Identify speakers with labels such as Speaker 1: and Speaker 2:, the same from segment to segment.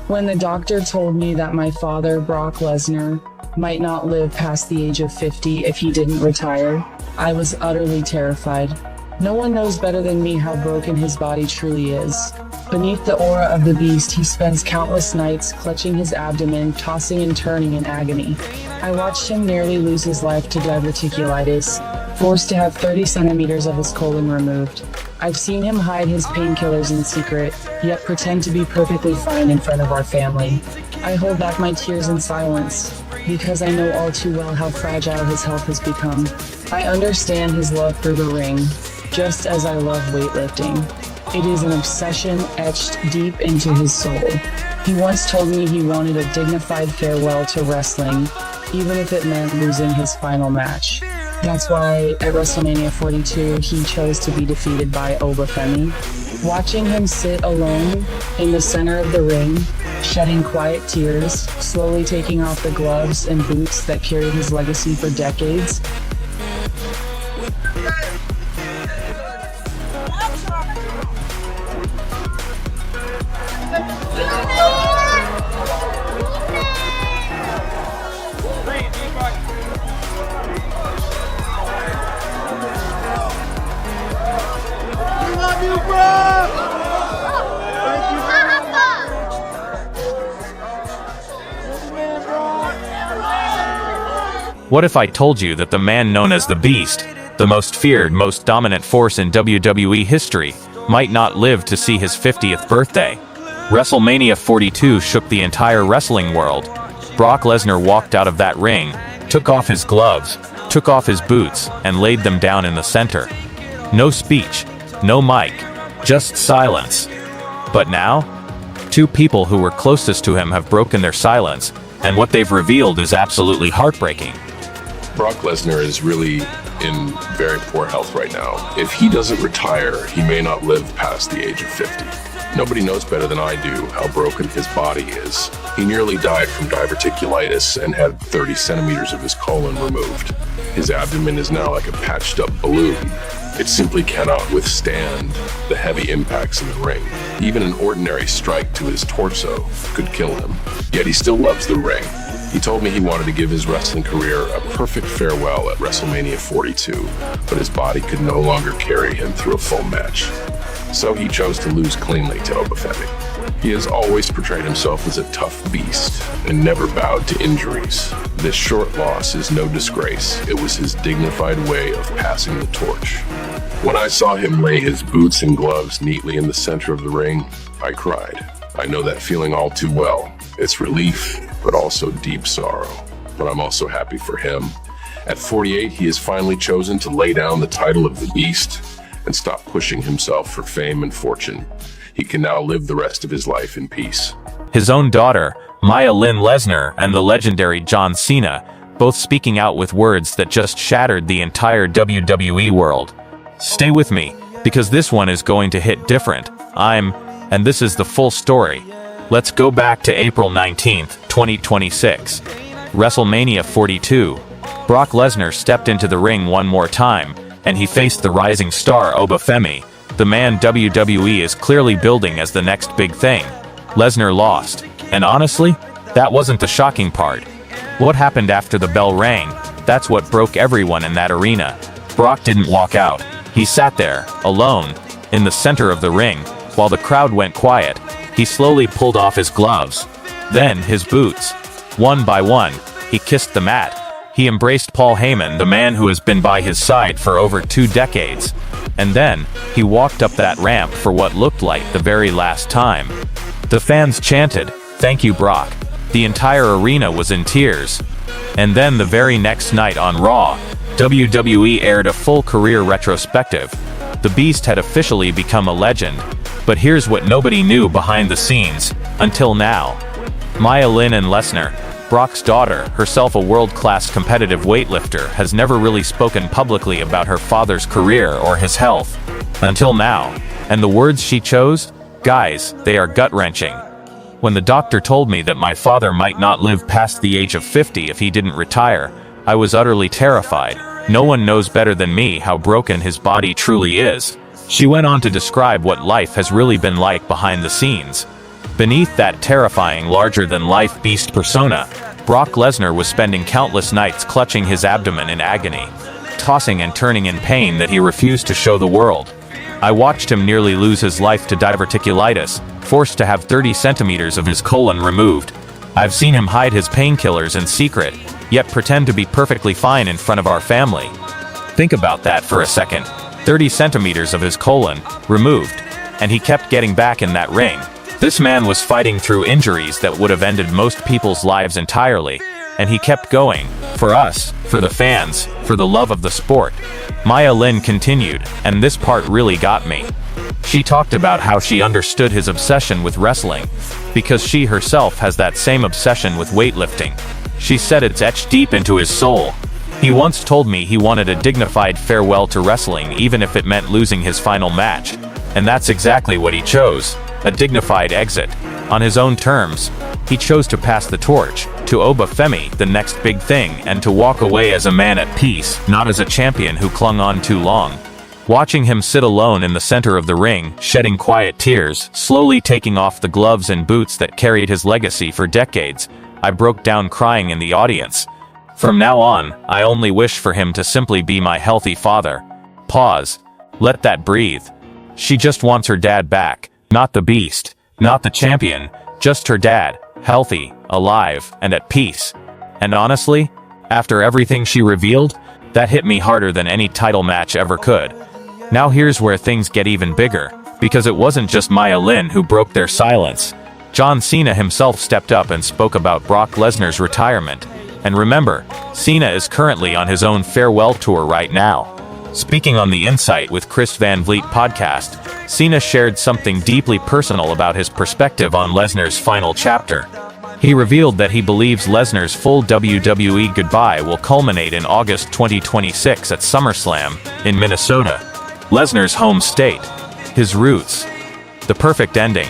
Speaker 1: When the doctor told me that my father, Brock Lesnar, might not live past the age of 50 if he didn't retire, I was utterly terrified. No one knows better than me how broken his body truly is. Beneath the aura of the beast, he spends countless nights clutching his abdomen, tossing and turning in agony. I watched him nearly lose his life to diverticulitis, forced to have 30 centimeters of his colon removed. I've seen him hide his painkillers in secret, yet pretend to be perfectly fine in front of our family. I hold back my tears in silence, because I know all too well how fragile his health has become. I understand his love for the ring, just as I love weightlifting. It is an obsession etched deep into his soul. He once told me he wanted a dignified farewell to wrestling, even if it meant losing his final match. That's why at WrestleMania 42, he chose to be defeated by Obafemi. Watching him sit alone in the center of the ring, shedding quiet tears, slowly taking off the gloves and boots that carried his legacy for decades,
Speaker 2: What if I told you that the man known as the Beast, the most feared, most dominant force in WWE history, might not live to see his 50th birthday? WrestleMania 42 shook the entire wrestling world. Brock Lesnar walked out of that ring, took off his gloves, took off his boots, and laid them down in the center. No speech, no mic, just silence. But now, two people who were closest to him have broken their silence, and what they've revealed is absolutely heartbreaking.
Speaker 3: Brock Lesnar is really in very poor health right now. If he doesn't retire, he may not live past the age of 50. Nobody knows better than I do how broken his body is. He nearly died from diverticulitis and had 30 centimeters of his colon removed. His abdomen is now like a patched up balloon. It simply cannot withstand the heavy impacts in the ring. Even an ordinary strike to his torso could kill him. Yet he still loves the ring. He told me he wanted to give his wrestling career a perfect farewell at WrestleMania 42, but his body could no longer carry him through a full match. So he chose to lose cleanly to Obafemi. He has always portrayed himself as a tough beast and never bowed to injuries. This short loss is no disgrace. It was his dignified way of passing the torch. When I saw him lay his boots and gloves neatly in the center of the ring, I cried. I know that feeling all too well. It's relief, but also deep sorrow. But I'm also happy for him. At 48, he has finally chosen to lay down the title of the Beast and stop pushing himself for fame and fortune. He can now live the rest of his life in peace.
Speaker 2: His own daughter, Maya Lynn Lesnar, and the legendary John Cena, both speaking out with words that just shattered the entire WWE world. Stay with me, because this one is going to hit different. And this is the full story. Let's go back to April 19th, 2026. WrestleMania 42. Brock Lesnar stepped into the ring one more time, and he faced the rising star Obafemi, the man WWE is clearly building as the next big thing. Lesnar lost, and honestly, that wasn't the shocking part. What happened after the bell rang? That's what broke everyone in that arena. Brock didn't walk out. He sat there, alone, in the center of the ring, while the crowd went quiet. He slowly pulled off his gloves, then his boots. One by one, he kissed the mat. He embraced Paul Heyman, the man who has been by his side for over 2 decades. And then, he walked up that ramp for what looked like the very last time. The fans chanted, "Thank you, Brock." The entire arena was in tears. And then the very next night on Raw, WWE aired a full career retrospective. The Beast had officially become a legend. But here's what nobody knew behind the scenes, until now. Maya Lynn and Lesnar, Brock's daughter, herself a world-class competitive weightlifter, has never really spoken publicly about her father's career or his health. Until now. And the words she chose? Guys, they are gut-wrenching. When the doctor told me that my father might not live past the age of 50 if he didn't retire, I was utterly terrified. No one knows better than me how broken his body truly is. She went on to describe what life has really been like behind the scenes. Beneath that terrifying larger-than-life beast persona, Brock Lesnar was spending countless nights clutching his abdomen in agony, tossing and turning in pain that he refused to show the world. I watched him nearly lose his life to diverticulitis, forced to have 30 centimeters of his colon removed. I've seen him hide his painkillers in secret, yet pretend to be perfectly fine in front of our family. Think about that for a second. 30 centimeters of his colon removed, and he kept getting back in that ring. This man was fighting through injuries that would have ended most people's lives entirely, and he kept going. For us, for the fans, for the love of the sport. Maya Lin continued, and this part really got me. She talked about how she understood his obsession with wrestling, because she herself has that same obsession with weightlifting. She said it's etched deep into his soul. He once told me he wanted a dignified farewell to wrestling even if it meant losing his final match. And that's exactly what he chose. A dignified exit. On his own terms, he chose to pass the torch to Oba Femi, the next big thing, and to walk away as a man at peace, not as a champion who clung on too long. Watching him sit alone in the center of the ring, shedding quiet tears, slowly taking off the gloves and boots that carried his legacy for decades, I broke down crying in the audience. From now on, I only wish for him to simply be my healthy father. Pause. Let that breathe. She just wants her dad back. Not the beast, not the champion, just her dad, healthy, alive, and at peace. And honestly, after everything she revealed, that hit me harder than any title match ever could. Now here's where things get even bigger, because it wasn't just Maya Lin who broke their silence. John Cena himself stepped up and spoke about Brock Lesnar's retirement. And remember, Cena is currently on his own farewell tour right now. Speaking on the Insight with Chris Van Vliet podcast, Cena shared something deeply personal about his perspective on Lesnar's final chapter. He revealed that he believes Lesnar's full WWE goodbye will culminate in August 2026 at SummerSlam in Minnesota, Lesnar's home state. His roots. The perfect ending.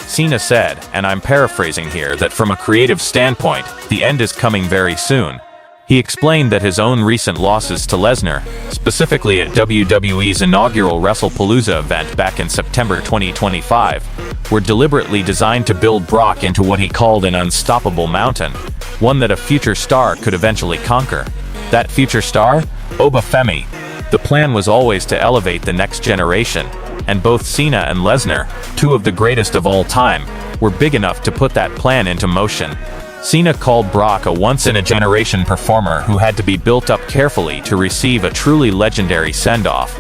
Speaker 2: Cena said, and I'm paraphrasing here, that from a creative standpoint, the end is coming very soon. He explained that his own recent losses to Lesnar, specifically at WWE's inaugural WrestlePalooza event back in September 2025, were deliberately designed to build Brock into what he called an unstoppable mountain, one that a future star could eventually conquer. That future star? Oba Femi. The plan was always to elevate the next generation, and both Cena and Lesnar, two of the greatest of all time, were big enough to put that plan into motion. Cena called Brock a once-in-a-generation performer who had to be built up carefully to receive a truly legendary send-off.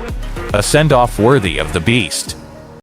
Speaker 2: A send-off worthy of the Beast.